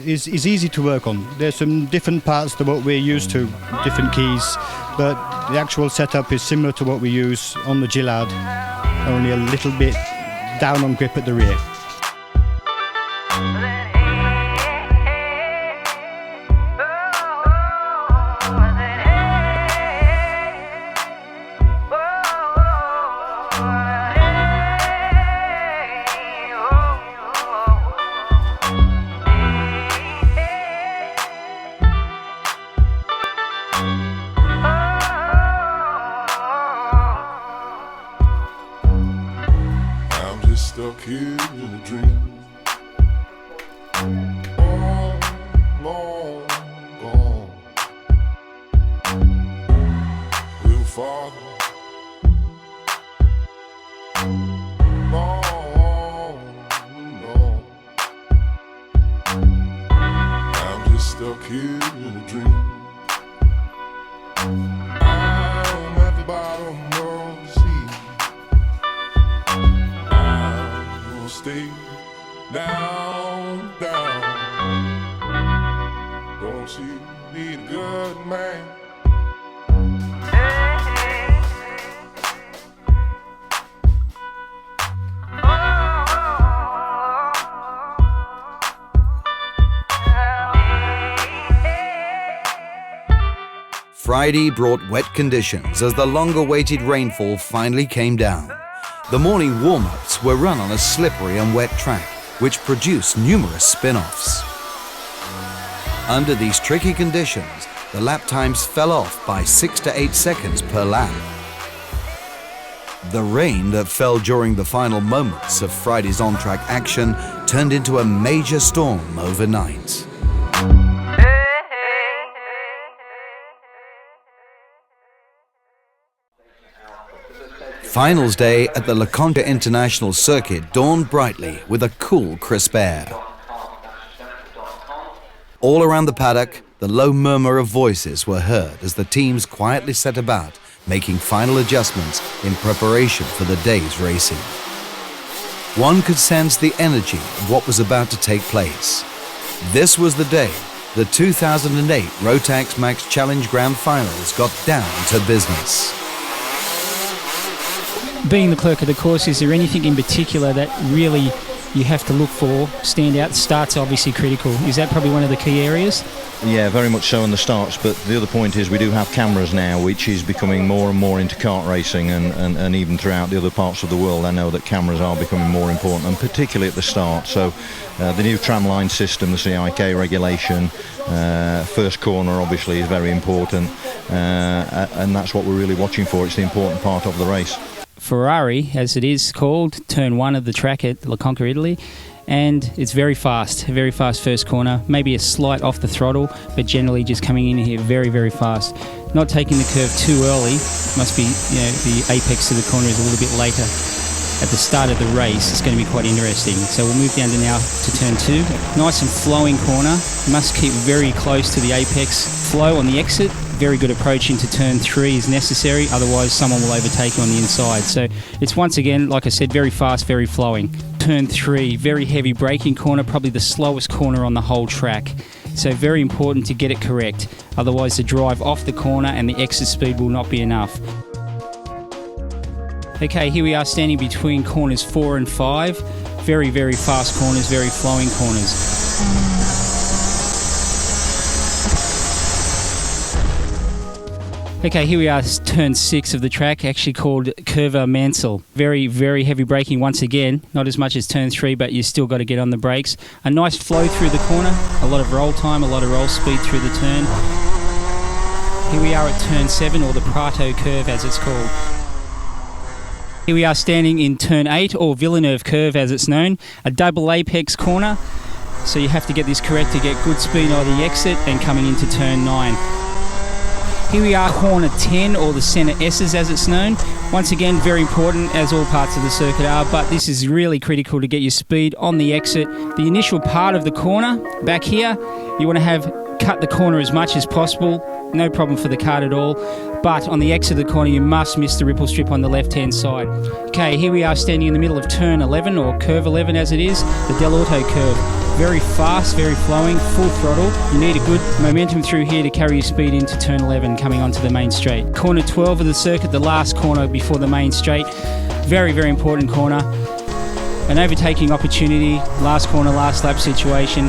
is easy to work on. There's some different parts to what we're used to, different keys, but the actual setup is similar to what we use on the Gillard, only a little bit down on grip at the rear. Stuck here in a dream, long, long gone. Little father, long, long. I'm just stuck here in a dream. I'm at the bottom of the sea. Stay down, down. Don't you need a good man? Friday brought wet conditions as the long-awaited rainfall finally came down. The morning warm-ups were run on a slippery and wet track, which produced numerous spin-offs. Under these tricky conditions, the lap times fell off by 6 to 8 seconds per lap. The rain that fell during the final moments of Friday's on-track action turned into a major storm overnight. Finals day at the Conca International Circuit dawned brightly with a cool, crisp air. All around the paddock, the low murmur of voices were heard as the teams quietly set about making final adjustments in preparation for the day's racing. One could sense the energy of what was about to take place. This was the day the 2008 Rotax Max Challenge Grand Finals got down to business. Being the clerk of the course, is there anything in particular that really you have to look for, stand out? Start's obviously critical. Is that probably one of the key areas? Yeah, very much so in the starts, but the other point is we do have cameras now, which is becoming more and more into kart racing, and even throughout the other parts of the world I know that cameras are becoming more important, and particularly at the start. So the new tramline system, the CIK regulation, first corner obviously is very important, and that's what we're really watching for. It's the important part of the race. Ferrari, as it is called, turn one of the track at La Conca, Italy, and it's very fast first corner, maybe a slight off the throttle, but generally just coming in here very, very fast. Not taking the curve too early, must be, the apex of the corner is a little bit later. At the start of the race, it's going to be quite interesting. So we'll move down to now to turn 2. Nice and flowing corner, must keep very close to the apex. Flow on the exit, very good approach into turn 3 is necessary, otherwise someone will overtake you on the inside. So it's once again, like I said, very fast, very flowing. Turn 3, very heavy braking corner, probably the slowest corner on the whole track. So very important to get it correct, otherwise the drive off the corner and the exit speed will not be enough. Okay, here we are standing between corners 4 and 5. Very, very fast corners, very flowing corners. Okay, here we are, turn 6 of the track, actually called Curva Mansell. Very, very heavy braking once again, not as much as turn 3, but you still got to get on the brakes. A nice flow through the corner, a lot of roll time, a lot of roll speed through the turn. Here we are at turn 7, or the Prato curve as it's called. Here we are standing in turn 8, or Villeneuve curve as it's known, a double apex corner. So you have to get this correct to get good speed on the exit and coming into turn 9. Here we are, corner 10, or the centre S's as it's known. Once again, very important, as all parts of the circuit are, but this is really critical to get your speed on the exit. The initial part of the corner, back here, you want to cut the corner as much as possible. No problem for the kart at all. But on the exit of the corner, you must miss the ripple strip on the left-hand side. Okay, here we are standing in the middle of turn 11, or curve 11 as it is, the Del Orto curve. Very fast, very flowing, full throttle. You need a good momentum through here to carry your speed into turn 11 coming onto the main straight. Corner 12 of the circuit, the last corner before the main straight. Very, very important corner. An overtaking opportunity, last corner, last lap situation.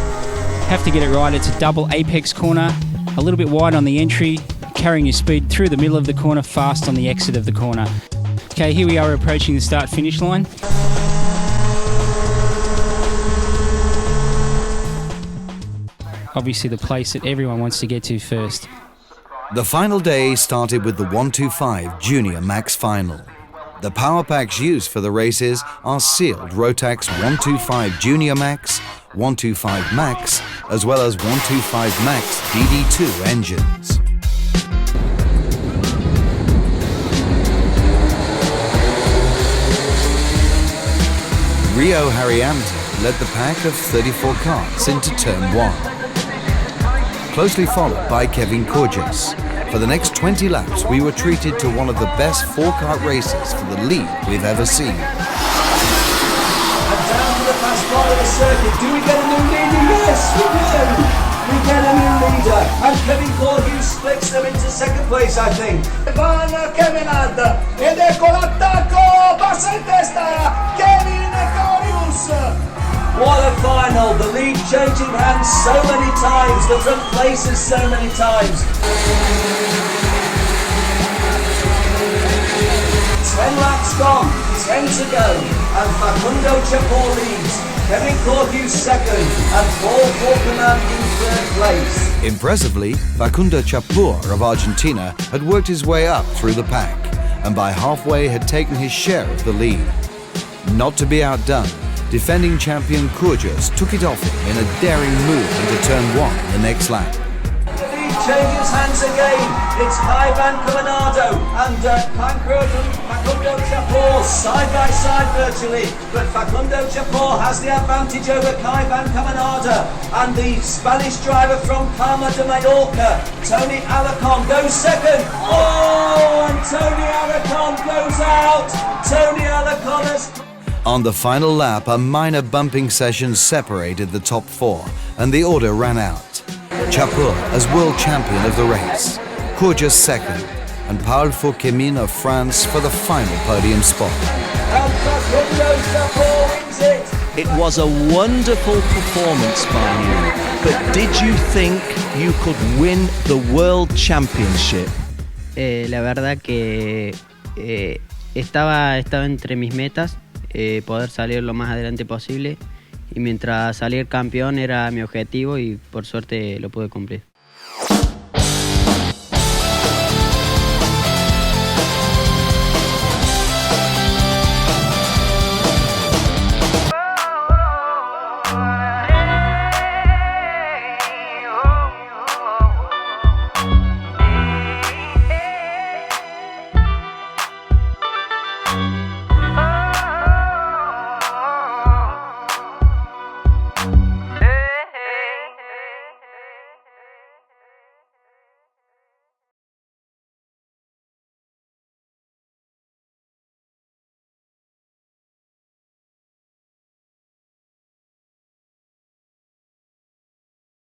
Have to get it right. It's a double apex corner, a little bit wide on the entry, carrying your speed through the middle of the corner, fast on the exit of the corner. Okay, here we are approaching the start-finish line. Obviously the place that everyone wants to get to first. The final day started with the 125 Junior Max Final. The power packs used for the races are sealed Rotax 125 Junior Max, 125 Max, as well as 125 Max DD2 engines. Rio Haryanto led the pack of 34 karts into turn 1. Closely followed by Kevin Kurges. For the next 20 laps, we were treated to one of the best 4-kart races for the lead we've ever seen. And down to the fast part of the circuit. Do we get a new leader? Yes, we do! We get a new leader. And Kevin Kurges splits them into second place, I think. Van Kemenad. Ed ecco l'attacco. Passa in testa. Kevin Kurges. What a final! The lead changing hands so many times, the front places so many times. 10 laps gone, 10 to go, and Facundo Chapur leads. Kevin Kurges second, and Paul Falkman in third place. Impressively, Facundo Chapur of Argentina had worked his way up through the pack, and by halfway had taken his share of the lead. Not to be outdone, defending champion Kurges took it off him in a daring move into turn 1 the next lap. The lead changes hands again. It's Ivan Caminado and Facundo Chapur side by side virtually, but Facundo Chapur has the advantage over Ivan Caminado, and the Spanish driver from Palma de Mallorca, Tony Alarcon, goes second. Oh, and Tony Alarcon goes out. Tony Alarcon has... On the final lap, a minor bumping session separated the top 4, and the order ran out. Chapur as world champion of the race, Kurges second, and Paul Falkman of France for the final podium spot. And Facundo Chapur wins it. It was a wonderful performance by you, but did you think you could win the World Championship? La verdad que estaba entre mis metas. Poder salir lo más adelante posible, y mientras salir campeón era mi objetivo y por suerte lo pude cumplir.